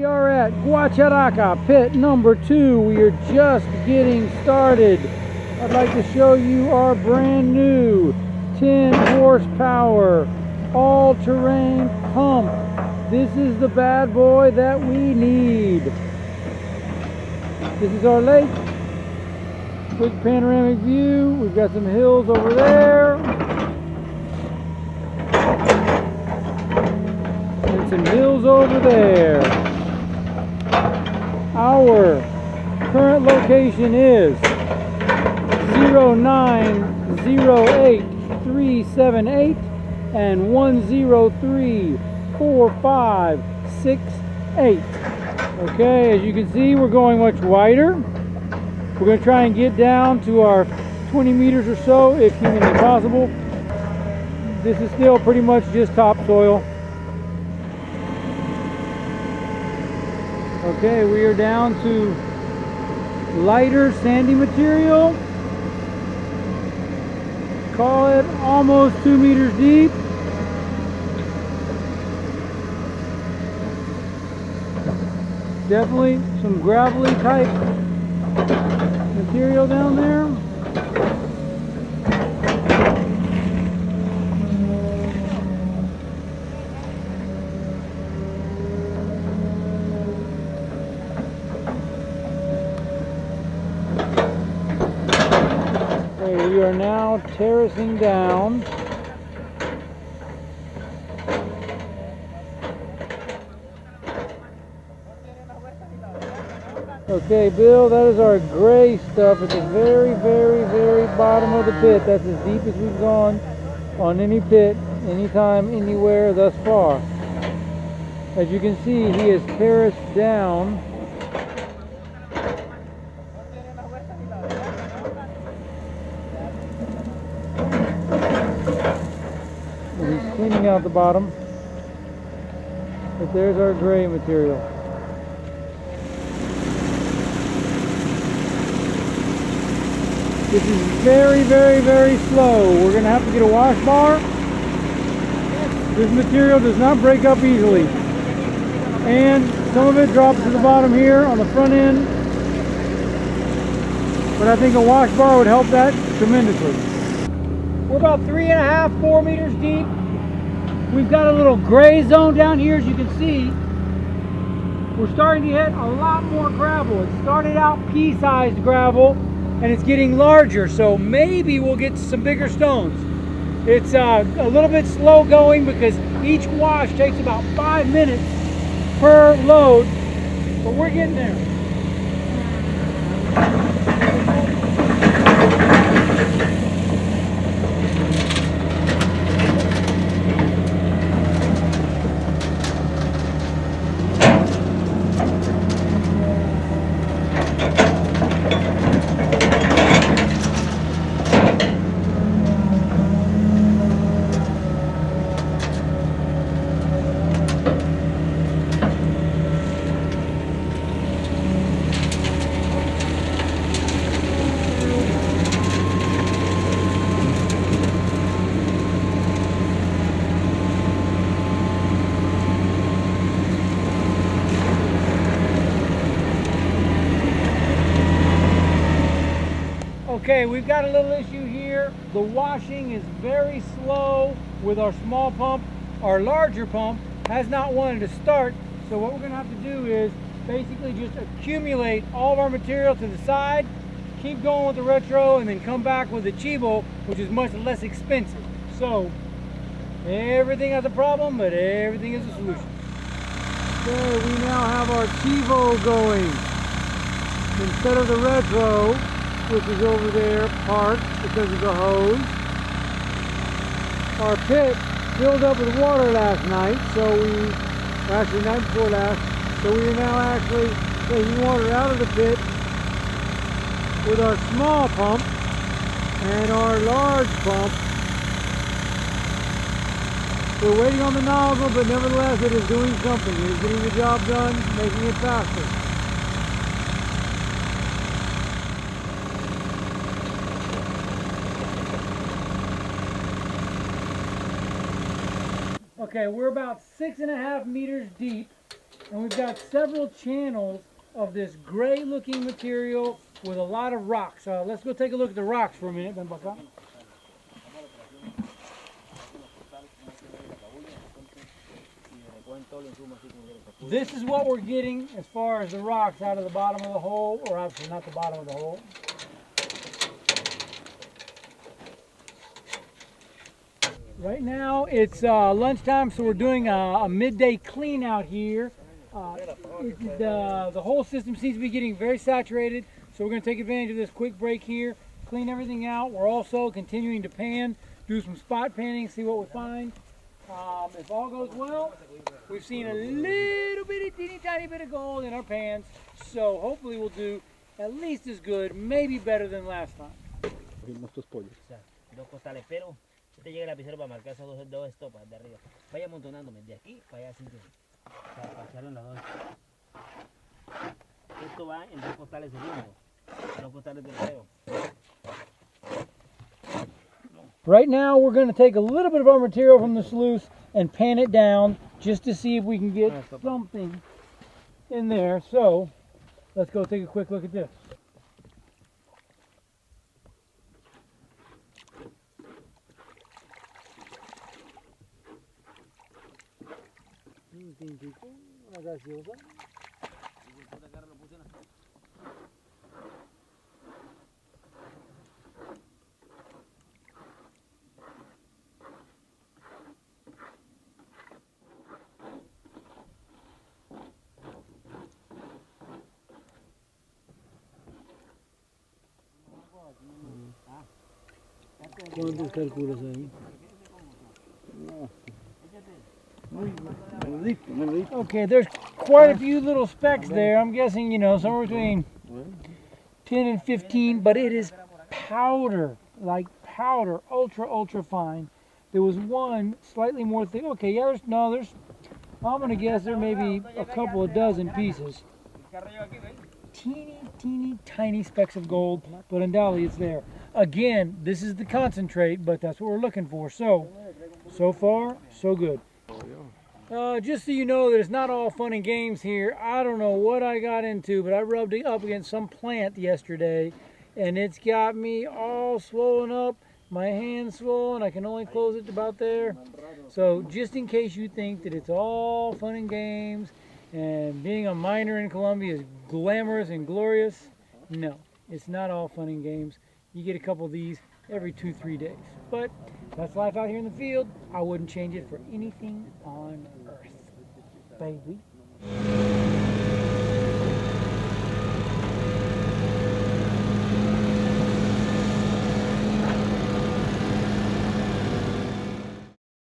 We are at Guacharaca, pit number 2. We are just getting started. I'd like to show you our brand new 10 horsepower all-terrain pump. This is the bad boy that we need. This is our lake. Quick panoramic view. We've got some hills over there. And some hills over there. Our current location is 0908378 and 1034568. Okay, as you can see, we're going much wider. We're going to try and get down to our 20 meters or so if humanly possible. This is still pretty much just topsoil. Okay, we are down to lighter sandy material. Call it almost 2 meters deep. Definitely some gravelly type material down there. Okay, we are now terracing down. Okay, Bill, that is our gray stuff at the very, very, very bottom of the pit. That's as deep as we've gone on any pit, anytime, anywhere thus far. As you can see, he has terraced down. And he's cleaning out the bottom. But there's our gray material. This is very, very, very slow. We're going to have to get a wash bar. This material does not break up easily. And some of it drops to the bottom here on the front end. But I think a wash bar would help that tremendously. We're about 3.5, 4 meters deep. We've got a little gray zone down here, as you can see. We're starting to hit a lot more gravel. It started out pea-sized gravel, and it's getting larger, so maybe we'll get some bigger stones. It's a little bit slow going because each wash takes about 5 minutes per load, but we're getting there. Okay, we've got a little issue here. The washing is very slow with our small pump. Our larger pump has not wanted to start, so what we're going to have to do is basically just accumulate all of our material to the side, keep going with the retro, and then come back with the Chivo, which is much less expensive. So everything has a problem, but everything is a solution. Okay, we now have our Chivo going instead of the retro, which is over there parked because of the hose. Our pit filled up with water last night, actually night before last, so we are now actually taking water out of the pit with our small pump and our large pump. We're waiting on the nozzle, but nevertheless it is doing something. It is getting the job done, making it faster. Okay, we're about 6.5 meters deep And we've got several channels of this gray looking material with a lot of rocks. Let's go take a look at the rocks for a minute. Ven para acá. This is what we're getting as far as the rocks out of the bottom of the hole, or obviously not the bottom of the hole. Right now it's lunchtime, so we're doing a midday clean out here. The whole system seems to be getting very saturated, so we're going to take advantage of this quick break here, clean everything out. We're also continuing to pan, do some spot panning, see what we find. If all goes well, we've seen a little bitty, teeny tiny bit of gold in our pans, so hopefully we'll do at least as good, maybe better than last time. Dos costales, pero usted llega al lapicero para marcar esas dos estopas de arriba. Vaya amontonándome de aquí para allá, para echarlo en las dos. Esto va en dos costales seguidos, dos costales del reo. Right now we're going to take a little bit of our material from the sluice and pan it down just to see if we can get something in there. So let's go take a quick look at this. ¿Cuántos calculas ahí? Okay, there's quite a few little specks there. I'm guessing, you know, somewhere between 10 and 15, but it is powder, like powder, ultra fine. There was one slightly more thick. Okay, yeah, I'm gonna guess there may be a couple of dozen pieces. Teeny tiny specks of gold, but undoubtedly it's there. Again, this is the concentrate, but that's what we're looking for. So far, so good. Just so you know that it's not all fun and games here. I don't know what I got into, but I rubbed it up against some plant yesterday, and it's got me all swollen up. My hand's swollen. I can only close it about there. So just in case you think that it's all fun and games, and being a miner in Colombia is glamorous and glorious, no, it's not all fun and games. You get a couple of these every 2-3 days. But that's life out here in the field. I wouldn't change it for anything on earth, baby.